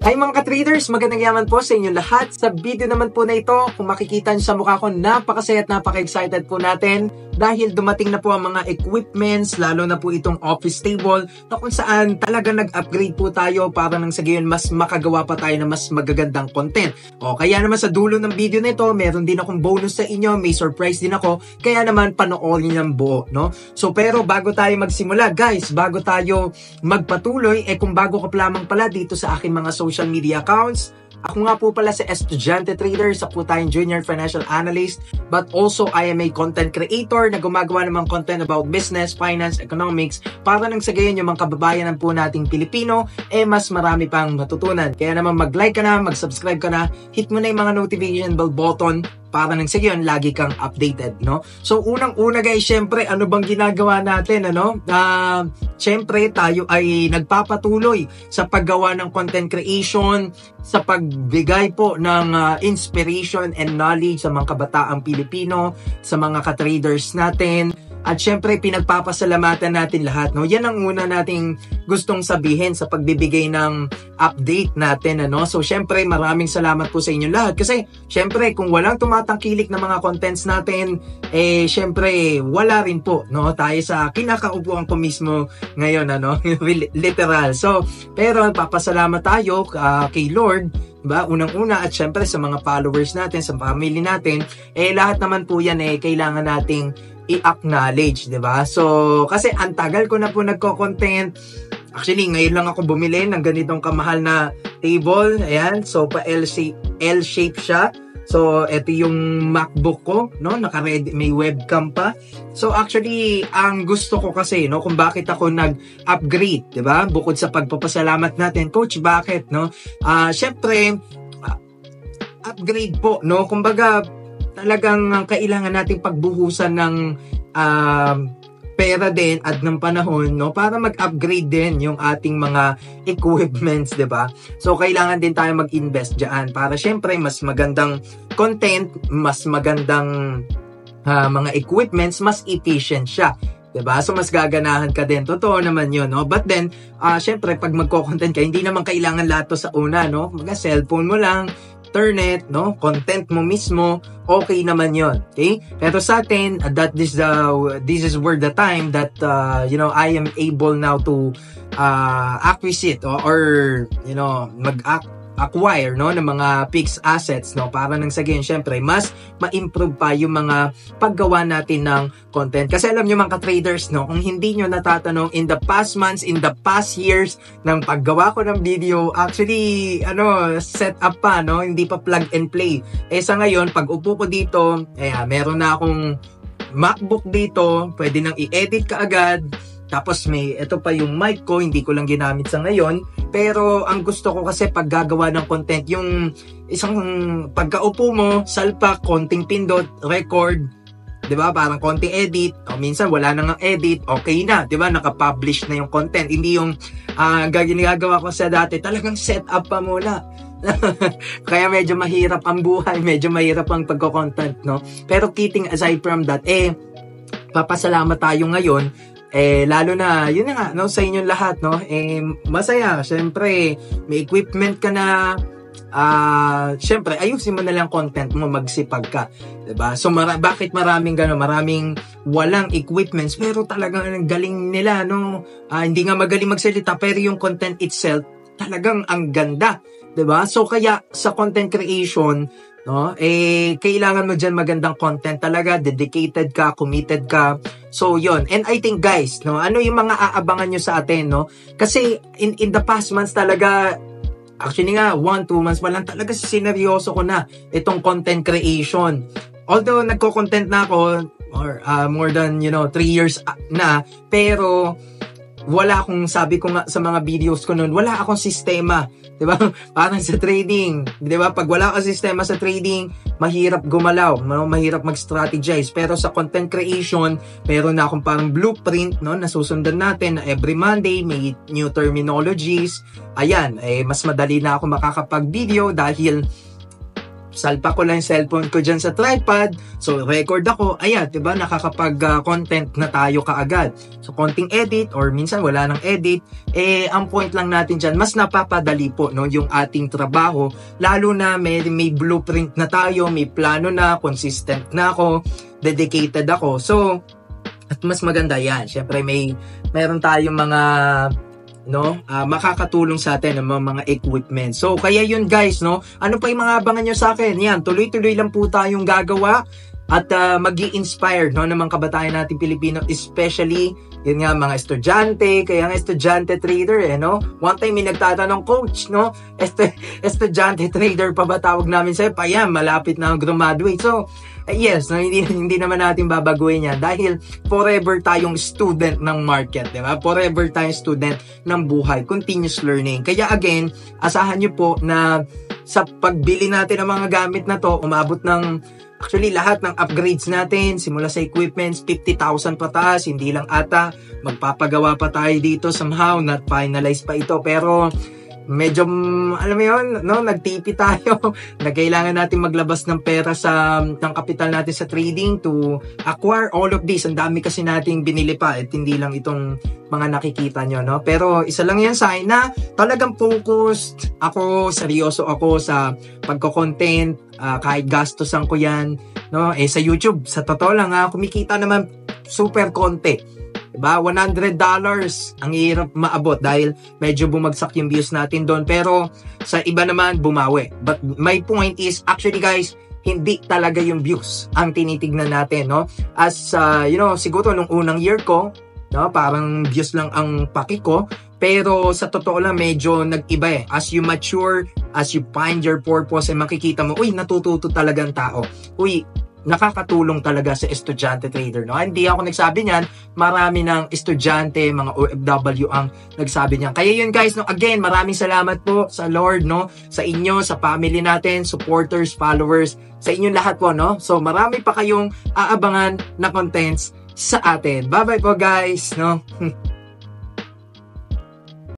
Hi mga ka-traders! Magandang yaman po sa inyo lahat. Sa video naman po na ito, kung makikita nyo sa mukha ko, napakasaya at napaka-excited po natin dahil dumating na po ang mga equipments, lalo na po itong office table na kung saan talaga nag-upgrade po tayo para nang sa gayon mas makagawa pa tayo ng mas magagandang content. O kaya naman sa dulo ng video na ito, meron din akong bonus sa inyo, may surprise din ako, kaya naman panoorin ng buo, no? So pero bago tayo magsimula, guys, bago tayo magpatuloy, kung bago ka lamang pala dito sa aking mga social media accounts. Ako nga po pala si Estudyante Trader, sa po tayong Junior Financial Analyst, but also I am a content creator na gumagawa ng mga content about business, finance, economics, para nang sa gayon yung mga kababayan po nating Pilipino, mas marami pang matutunan. Kaya naman mag-like ka na, mag-subscribe ka na, hit mo na yung mga notification bell button, para nang sa gayon, lagi kang updated, no? So, unang-una guys, syempre, ano bang ginagawa natin, ano? Syempre, tayo ay nagpapatuloy sa paggawa ng content creation, sa pagbigay po ng inspiration and knowledge sa mga kabataang Pilipino, sa mga ka-traders natin, at syempre, pinagpapasalamatan natin lahat, no? Yan ang una nating gustong sabihin sa pagbibigay ng update natin, ano? So, syempre, maraming salamat po sa inyo lahat. Kasi, syempre, kung walang tumatangkilik na mga contents natin, syempre, wala rin po, no? Tayo sa kinakaupuan ko mismo ngayon, ano? Literal. So, pero, papasalamat tayo kay Lord, diba? Unang-una, at syempre, sa mga followers natin, sa family natin, lahat naman po yan, kailangan nating i-acknowledge, diba? So, kasi ang tagal ko na po nagko-content. Actually, ngayon lang ako bumili ng ganitong kamahal na table. Ayan. So, pa L-shape siya. So, ito yung MacBook ko, no? Naka-ready, may webcam pa. So, actually, ang gusto ko kasi, no? Kung bakit ako nag-upgrade, diba? Bukod sa pagpapasalamat natin, Coach, bakit, no? Syempre, upgrade po, no? Kumbaga, talagang kailangan nating pagbuhusan ng pera din at ng panahon, no, para mag-upgrade din yung ating mga equipments, 'di ba? So kailangan din tayo mag-invest diyan para syempre mas magandang content, mas magandang mga equipments, mas efficient siya. 'Di ba? So mas gaganahan ka din. Totoo naman 'yun, no? But then, syempre pag magko-content ka, hindi naman kailangan lahat to sa una, no? Mga cellphone mo lang, internet, no? Content mo mismo, okay naman 'yon. Okay? Pero sa atin, this is where the time that I am able now to acquisite or acquire, no, ng mga fixed assets, no, para nang sa gayon syempre mas ma-improve pa yung mga paggawa natin ng content. Kasi alam niyo mga ka-traders, no, kung hindi niyo natatanong in the past months, in the past years ng paggawa ko ng video, actually set up pa, no, hindi pa plug and play. Sa ngayon pag upo ko dito, meron na akong MacBook dito, pwede nang i-edit ka agad. Tapos ito pa yung mic ko, hindi ko lang ginamit sa ngayon. Pero ang gusto ko kasi pag gagawa ng content, yung isang pagkaupo mo, salpak, konting pindot, record, 'di ba? Parang konting edit, o minsan wala nang edit, okay na, 'di ba? Naka-publish na yung content. Hindi yung ginagawa ko sa dati, talagang set up pa muna. Kaya medyo mahirap ang buhay, medyo mahirap ang pagko-content, no? Pero kidding aside from that, papasalamat tayo ngayon. Lalo na, yun na nga, no, sa inyong lahat, no, masaya, syempre, may equipment ka na, syempre, ayusin mo na lang content mo, magsipag ka, diba? So, bakit maraming maraming walang equipments, pero talagang ang galing nila, no, hindi nga magaling magsalita, pero yung content itself, talagang ang ganda, diba? So, kaya, sa content creation, no, kailangan mo dyan magandang content talaga, dedicated ka, committed ka. So yon. And I think guys, no, ano yung mga aabangan nyo sa atin, no? Kasi in the past months talaga, actually nga 1-2 months pa lang talaga sineryoso ko na itong content creation. Although nagko-content na ako or more than 3 years na, pero wala akong, sabi ko nga sa mga videos ko noon, wala akong sistema, 'di ba? Parang sa trading, 'di ba? Pag wala kang sistema sa trading, mahirap gumalaw, no? Mahirap mag-strategize. Pero sa content creation, meron na akong parang blueprint, no, na susundan natin na every Monday may new terminologies. Ayan, mas madali na ako makakapag-video dahil salpa ko lang yung cellphone ko dyan sa tripod, so record ako, ayan, diba, nakakapag-content na tayo kaagad. So, konting edit, or minsan wala nang edit, ang point lang natin dyan, mas napapadali po, no, yung ating trabaho, lalo na may blueprint na tayo, may plano na, consistent na ako, dedicated ako. So, at mas maganda yan. Siyempre, meron tayong mga makakatulong sa atin ng mga equipment. So, kaya yun guys, no? Ano pa yung mga abangan nyo sa akin? Yan, tuloy-tuloy lang po tayong gagawa at mag-i-inspire, no, ng mga kabataan natin Pilipino, especially, yun nga, mga estudyante, kaya nga estudyante trader, no? One time, may nagtatanong, coach, no? Estudyante trader pa ba tawag namin sa'yo? Pa yan, malapit na graduate. So, yes, no, hindi naman natin babaguhin yan dahil forever tayong student ng market, di ba? Forever tayong student ng buhay, continuous learning. Kaya again, asahan nyo po na sa pagbili natin ng mga gamit na to, umabot ng actually lahat ng upgrades natin, simula sa equipments, 50,000 pataas, hindi lang ata, magpapagawa pa tayo dito somehow, not finalized pa ito, pero medyo, alam mo yun, no, nagtipi tayo na kailangan natin maglabas ng pera ng kapital natin sa trading to acquire all of this. Ang dami kasi nating binili pa at hindi lang itong mga nakikita nyo, no? Pero isa lang yan sa akin na talagang focused ako, seryoso ako sa pagko-content, kahit gastosan ko yan, no? Sa YouTube, sa totoo lang, kumikita naman super konti. Diba? $100 ang hirap maabot dahil medyo bumagsak yung views natin doon. Pero sa iba naman, bumawi. But my point is, actually guys, hindi talaga yung views ang tinitignan natin, no? As, siguro nung unang year ko, no, parang views lang ang paki ko. Pero sa totoo lang, medyo nag-iba eh. As you mature, as you find your purpose, makikita mo, uy, natututo talaga ang tao. Uy, nakakatulong talaga sa estudyante trader, no? Hindi ako nagsabi niyan, marami ng estudyante, mga OFW ang nagsabi niyan. Kaya yun guys, no, again, maraming salamat po sa Lord, no, sa inyo, sa family natin, supporters, followers, sa inyong lahat po, no? So marami pa kayong aabangan na contents sa atin. Bye-bye po guys, no?